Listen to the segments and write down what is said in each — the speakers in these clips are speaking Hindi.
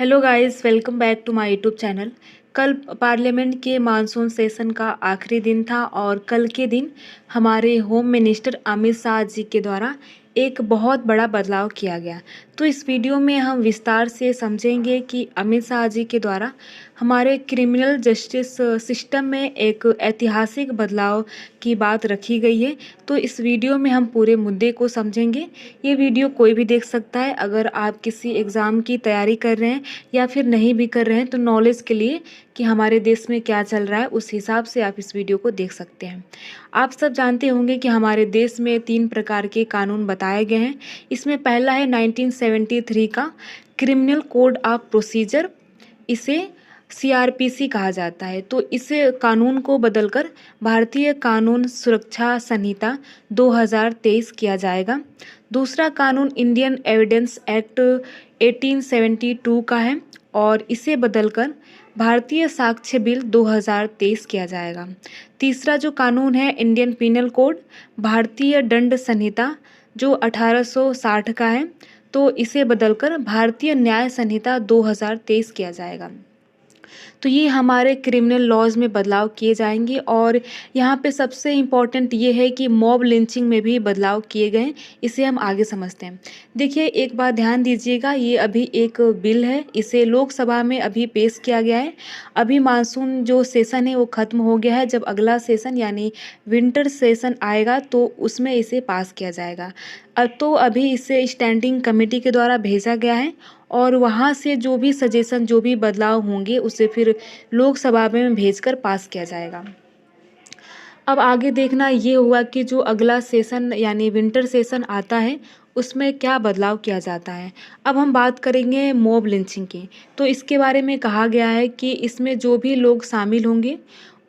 Hello guys, welcome back to my YouTube channel. कल पार्लियामेंट के मानसून सेशन का आखिरी दिन था और कल के दिन हमारे होम मिनिस्टर अमित शाह जी के द्वारा एक बहुत बड़ा बदलाव किया गया। तो इस वीडियो में हम विस्तार से समझेंगे कि अमित शाह जी के द्वारा हमारे क्रिमिनल जस्टिस सिस्टम में एक ऐतिहासिक बदलाव की बात रखी गई है। तो इस वीडियो में हम पूरे मुद्दे को समझेंगे। ये वीडियो कोई भी देख सकता है। अगर आप किसी एग्ज़ाम की तैयारी कर रहे हैं या फिर नहीं भी कर रहे हैं तो नॉलेज के लिए कि हमारे देश में क्या चल रहा है उस हिसाब से आप इस वीडियो को देख सकते हैं। आप सब जानते होंगे कि हमारे देश में 3 प्रकार के कानून बताए गए हैं। इसमें पहला है 1973 का क्रिमिनल कोड ऑफ प्रोसीजर। इसे सीआरपीसी कहा जाता है। तो इस कानून को बदलकर भारतीय कानून सुरक्षा संहिता 2023 किया जाएगा। दूसरा कानून इंडियन एविडेंस एक्ट 1872 का है और इसे बदलकर भारतीय साक्ष्य बिल 2023 किया जाएगा। तीसरा जो कानून है इंडियन पिनल कोड भारतीय दंड संहिता जो 1860 का है, तो इसे बदलकर भारतीय न्याय संहिता 2023 किया जाएगा। तो ये हमारे क्रिमिनल लॉज में बदलाव किए जाएंगे और यहाँ पे सबसे इम्पॉर्टेंट ये है कि मॉब लिंचिंग में भी बदलाव किए गए हैं। इसे हम आगे समझते हैं। देखिए, एक बात ध्यान दीजिएगा, ये अभी एक बिल है, इसे लोकसभा में अभी पेश किया गया है। अभी मानसून जो सेशन है वो ख़त्म हो गया है। जब अगला सेशन यानी विंटर सेशन आएगा तो उसमें इसे पास किया जाएगा। तो अभी इसे स्टैंडिंग कमेटी के द्वारा भेजा गया है और वहाँ से जो भी सजेशन जो भी बदलाव होंगे उसे फिर लोकसभा में भेजकर पास किया जाएगा। अब आगे देखना ये हुआ कि जो अगला सेशन यानी विंटर सेशन आता है उसमें क्या बदलाव किया जाता है। अब हम बात करेंगे मॉब लिंचिंग की। तो इसके बारे में कहा गया है कि इसमें जो भी लोग शामिल होंगे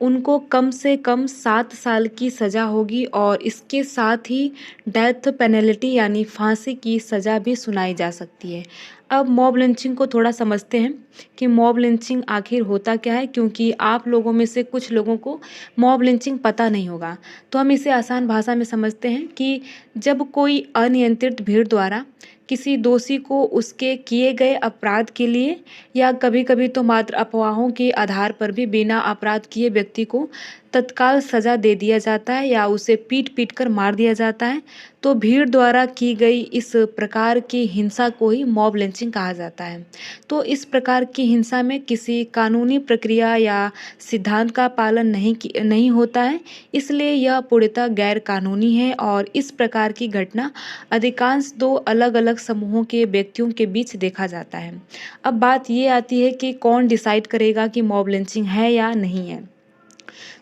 उनको कम से कम 7 साल की सज़ा होगी और इसके साथ ही डेथ पेनल्टी यानी फांसी की सज़ा भी सुनाई जा सकती है। अब मॉब लिंचिंग को थोड़ा समझते हैं कि मॉब लिंचिंग आखिर होता क्या है, क्योंकि आप लोगों में से कुछ लोगों को मॉब लिंचिंग पता नहीं होगा। तो हम इसे आसान भाषा में समझते हैं कि जब कोई अनियंत्रित भीड़ द्वारा किसी दोषी को उसके किए गए अपराध के लिए या कभी-कभी तो मात्र अफवाहों के आधार पर भी बिना अपराध किए व्यक्ति को तत्काल सज़ा दे दिया जाता है या उसे पीट-पीट कर मार दिया जाता है, तो भीड़ द्वारा की गई इस प्रकार की हिंसा को ही मॉब लिंचिंग कहा जाता है। तो इस प्रकार की हिंसा में किसी कानूनी प्रक्रिया या सिद्धांत का पालन नहीं होता है, इसलिए यह पूर्णतः गैर कानूनी है और इस प्रकार की घटना अधिकांश 2 अलग-अलग समूहों के व्यक्तियों के बीच देखा जाता है। अब बात ये आती है कि कौन डिसाइड करेगा कि मॉब लिंचिंग है या नहीं है।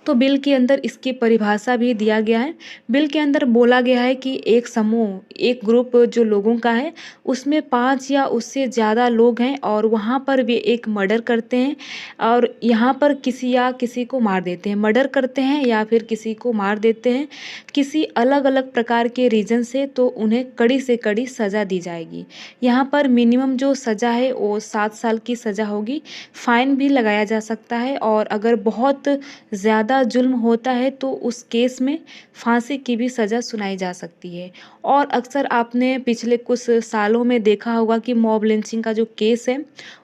तो बिल के अंदर इसकी परिभाषा भी दिया गया है। बिल के अंदर बोला गया है कि एक समूह, एक ग्रुप जो लोगों का है, उसमें 5 या उससे ज़्यादा लोग हैं और वहाँ पर वे एक मर्डर करते हैं और यहाँ पर किसी या किसी को मार देते हैं। मर्डर करते हैं या फिर किसी को मार देते हैं किसी अलग-अलग प्रकार के रीज़न से, तो उन्हें कड़ी से कड़ी सज़ा दी जाएगी। यहाँ पर मिनिमम जो सज़ा है वो 7 साल की सज़ा होगी। फ़ाइन भी लगाया जा सकता है और अगर बहुत ज़्यादा जुल्म होता है तो उस केस में फांसी की भी सज़ा सुनाई जा सकती है। और अक्सर आपने पिछले कुछ सालों में देखा होगा कि मॉब लिंचिंग का जो केस है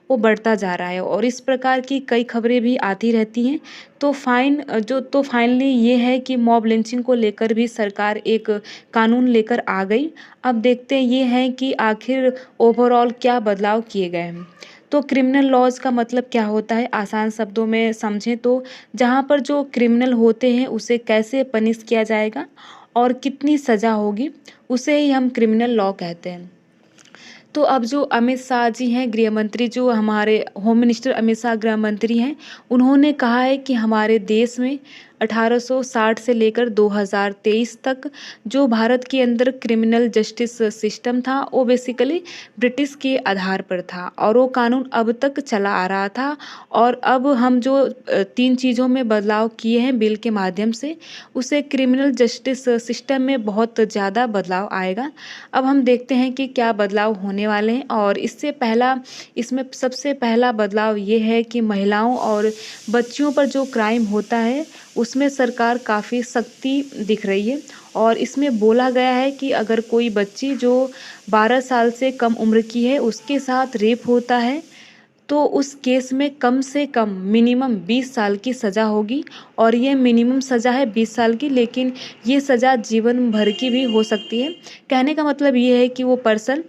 वो बढ़ता जा रहा है और इस प्रकार की कई खबरें भी आती रहती हैं। तो फाइनली ये है कि मॉब लिंचिंग को लेकर भी सरकार एक कानून लेकर आ गई। अब देखते ये हैं कि आखिर ओवरऑल क्या बदलाव किए गए हैं। तो क्रिमिनल लॉज़ का मतलब क्या होता है, आसान शब्दों में समझें तो जहाँ पर जो क्रिमिनल होते हैं उसे कैसे पनिश किया जाएगा और कितनी सज़ा होगी, उसे ही हम क्रिमिनल लॉ कहते हैं। तो अब जो अमित शाह जी हैं गृह मंत्री, जो हमारे होम मिनिस्टर अमित शाह गृह मंत्री हैं, उन्होंने कहा है कि हमारे देश में 1860 से लेकर 2023 तक जो भारत के अंदर क्रिमिनल जस्टिस सिस्टम था वो बेसिकली ब्रिटिश के आधार पर था और वो कानून अब तक चला आ रहा था। और अब हम जो 3 चीज़ों में बदलाव किए हैं बिल के माध्यम से, उसे क्रिमिनल जस्टिस सिस्टम में बहुत ज़्यादा बदलाव आएगा। अब हम देखते हैं कि क्या बदलाव होने वाले हैं और इसमें सबसे पहला बदलाव ये है कि महिलाओं और बच्चियों पर जो क्राइम होता है उसमें सरकार काफ़ी सख्ती दिख रही है और इसमें बोला गया है कि अगर कोई बच्ची जो 12 साल से कम उम्र की है उसके साथ रेप होता है तो उस केस में कम से कम मिनिमम 20 साल की सज़ा होगी और ये मिनिमम सज़ा है 20 साल की, लेकिन ये सज़ा जीवन भर की भी हो सकती है। कहने का मतलब ये है कि वो पर्सन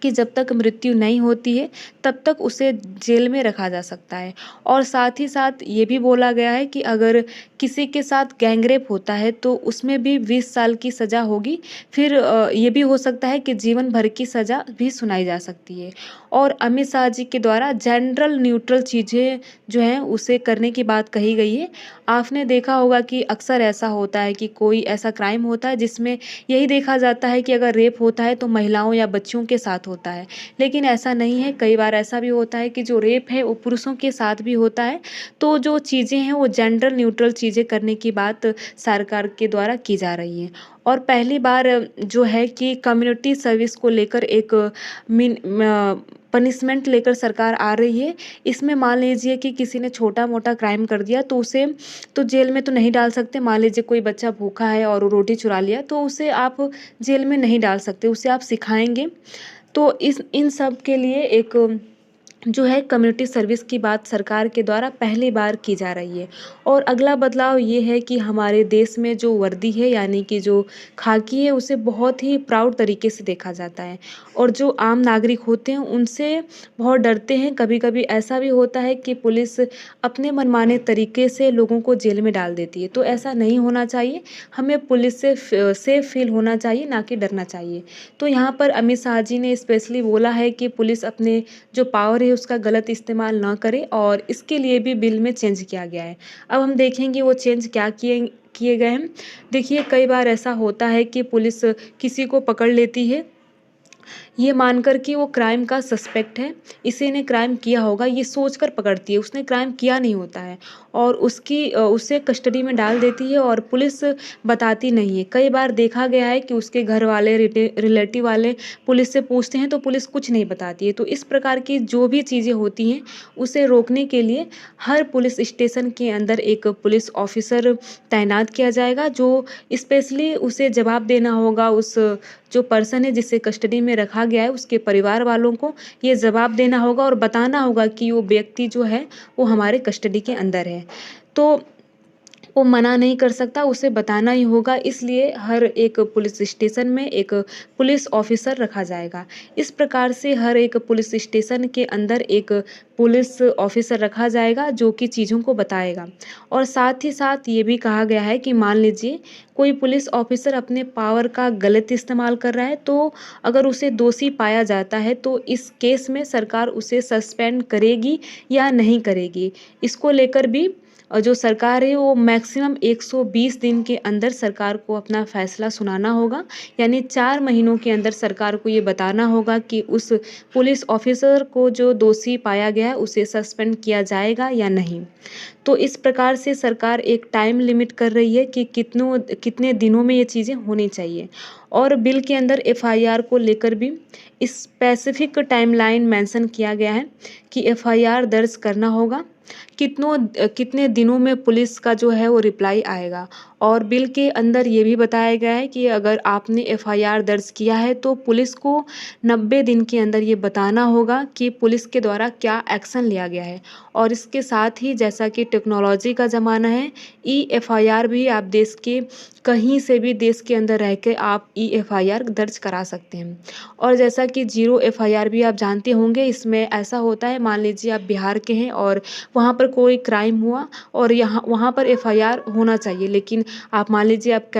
कि जब तक मृत्यु नहीं होती है तब तक उसे जेल में रखा जा सकता है। और साथ ही साथ ये भी बोला गया है कि अगर किसी के साथ गैंगरेप होता है तो उसमें भी 20 साल की सज़ा होगी। फिर ये भी हो सकता है कि जीवन भर की सज़ा भी सुनाई जा सकती है। और अमित शाह जी के द्वारा जेंडर न्यूट्रल चीज़ें जो हैं उसे करने की बात कही गई है। आपने देखा होगा कि अक्सर ऐसा होता है कि कोई ऐसा क्राइम होता है जिसमें यही देखा जाता है कि अगर रेप होता है तो महिलाओं या बच्चियों के साथ होता है, लेकिन ऐसा नहीं है। कई बार ऐसा भी होता है कि जो रेप है वो पुरुषों के साथ भी होता है। तो जो चीज़ें हैं वो जेंडर न्यूट्रल चीज़ें करने की बात सरकार के द्वारा की जा रही है। और पहली बार जो है कि कम्युनिटी सर्विस को लेकर एक पनिशमेंट लेकर सरकार आ रही है। इसमें मान लीजिए कि किसी ने छोटा-मोटा क्राइम कर दिया तो उसे तो जेल में तो नहीं डाल सकते। मान लीजिए कोई बच्चा भूखा है और वो रोटी चुरा लिया तो उसे आप जेल में नहीं डाल सकते, उसे आप सिखाएँगे। तो इस इन सब के लिए एक जो है कम्युनिटी सर्विस की बात सरकार के द्वारा पहली बार की जा रही है। और अगला बदलाव ये है कि हमारे देश में जो वर्दी है यानी कि जो खाकी है उसे बहुत ही प्राउड तरीके से देखा जाता है। और जो आम नागरिक होते हैं उनसे बहुत डरते हैं। कभी-कभी ऐसा भी होता है कि पुलिस अपने मनमाने तरीके से लोगों को जेल में डाल देती है। तो ऐसा नहीं होना चाहिए। हमें पुलिस से सेफ फ़ील होना चाहिए, ना कि डरना चाहिए। तो यहाँ पर अमित शाह जी ने स्पेशली बोला है कि पुलिस अपने जो पावर है उसका गलत इस्तेमाल ना करे और इसके लिए भी बिल में चेंज किया गया है। अब हम देखेंगे वो चेंज क्या किए किए गए हैं। देखिए कई बार ऐसा होता है कि पुलिस किसी को पकड़ लेती है ये मानकर कि वो क्राइम का सस्पेक्ट है, इसी ने क्राइम किया होगा ये सोचकर पकड़ती है, उसने क्राइम किया नहीं होता है और उसे कस्टडी में डाल देती है और पुलिस बताती नहीं है। कई बार देखा गया है कि उसके घर वाले रिलेटिव वाले पुलिस से पूछते हैं तो पुलिस कुछ नहीं बताती है। तो इस प्रकार की जो भी चीज़ें होती हैं, उसे रोकने के लिए हर पुलिस स्टेशन के अंदर एक पुलिस ऑफ़िसर तैनात किया जाएगा जो स्पेशली उसे जवाब देना होगा उस जो पर्सन है जिसे कस्टडी में रखा गया है उसके परिवार वालों को ये जवाब देना होगा और बताना होगा कि वो व्यक्ति जो है वो हमारे कस्टडी के अंदर है। तो वो मना नहीं कर सकता, उसे बताना ही होगा इसलिए हर एक पुलिस स्टेशन में एक पुलिस ऑफ़िसर रखा जाएगा। इस प्रकार से हर एक पुलिस स्टेशन के अंदर एक पुलिस ऑफ़िसर रखा जाएगा जो कि चीज़ों को बताएगा। और साथ ही साथ ये भी कहा गया है कि मान लीजिए कोई पुलिस ऑफ़िसर अपने पावर का गलत इस्तेमाल कर रहा है तो अगर उसे दोषी पाया जाता है तो इस केस में सरकार उसे सस्पेंड करेगी या नहीं करेगी। इसको लेकर भी जो सरकार है वो मैक्सिमम 120 दिन के अंदर सरकार को अपना फैसला सुनाना होगा। यानी 4 महीनों के अंदर सरकार को ये बताना होगा कि उस पुलिस ऑफ़िसर को जो दोषी पाया गया है उसे सस्पेंड किया जाएगा या नहीं। तो इस प्रकार से सरकार एक टाइम लिमिट कर रही है कि कितने दिनों में ये चीज़ें होनी चाहिए। और बिल के अंदर एफआईआर को लेकर भी स्पेसिफिक टाइमलाइन मेंशन किया गया है कि एफआईआर दर्ज करना होगा, कितने दिनों में पुलिस का जो है वो रिप्लाई आएगा। और बिल के अंदर ये भी बताया गया है कि अगर आपने एफआईआर दर्ज किया है तो पुलिस को 90 दिन के अंदर ये बताना होगा कि पुलिस के द्वारा क्या एक्शन लिया गया है। और इसके साथ ही जैसा कि टेक्नोलॉजी का ज़माना है, ई-एफआईआर भी आप देश के कहीं से भी देश के अंदर रह के आप ई-एफआईआर दर्ज करा सकते हैं। और जैसा कि ज़ीरो एफआईआर भी आप जानते होंगे, इसमें ऐसा होता है मान लीजिए आप बिहार के हैं और वहाँ पर कोई क्राइम हुआ और वहाँ पर एफआईआर होना चाहिए, लेकिन आप मान लीजिए आप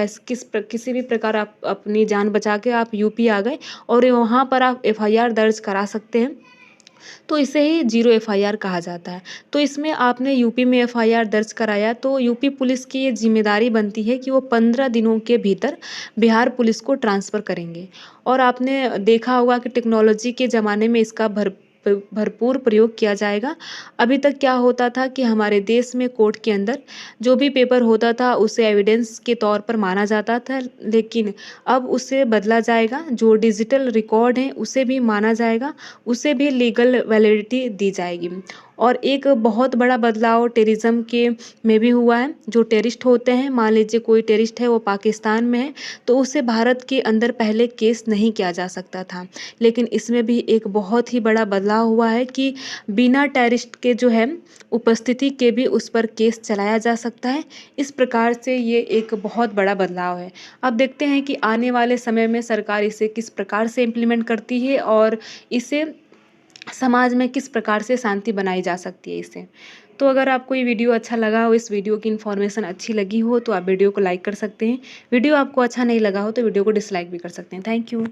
किसी भी प्रकार आप अपनी जान बचा के आप यूपी आ गए और वहाँ पर आप एफआईआर दर्ज करा सकते हैं। तो इसे ही ज़ीरो एफआईआर कहा जाता है। तो इसमें आपने यूपी में एफआईआर दर्ज कराया तो यूपी पुलिस की ये ज़िम्मेदारी बनती है कि वो 15 दिनों के भीतर बिहार पुलिस को ट्रांसफ़र करेंगे। और आपने देखा होगा कि टेक्नोलॉजी के ज़माने में इसका भरपूर प्रयोग किया जाएगा। अभी तक क्या होता था कि हमारे देश में कोर्ट के अंदर जो भी पेपर होता था उसे एविडेंस के तौर पर माना जाता था, लेकिन अब उसे बदला जाएगा। जो डिजिटल रिकॉर्ड हैं उसे भी माना जाएगा, उसे भी लीगल वैलिडिटी दी जाएगी। और एक बहुत बड़ा बदलाव टेररिज्म के में भी हुआ है। जो टेररिस्ट होते हैं, मान लीजिए कोई टेररिस्ट है वो पाकिस्तान में है, तो उससे भारत के अंदर पहले केस नहीं किया जा सकता था। लेकिन इसमें भी एक बहुत ही बड़ा बदलाव हुआ है कि बिना टेररिस्ट के जो है उपस्थिति के भी उस पर केस चलाया जा सकता है। इस प्रकार से ये एक बहुत बड़ा बदलाव है। अब देखते हैं कि आने वाले समय में सरकार इसे किस प्रकार से इम्प्लीमेंट करती है और इसे समाज में किस प्रकार से शांति बनाई जा सकती है इससे। तो अगर आपको ये वीडियो अच्छा लगा हो, इस वीडियो की इन्फॉर्मेशन अच्छी लगी हो, तो आप वीडियो को लाइक कर सकते हैं। वीडियो आपको अच्छा नहीं लगा हो तो वीडियो को डिसलाइक भी कर सकते हैं। Thank you.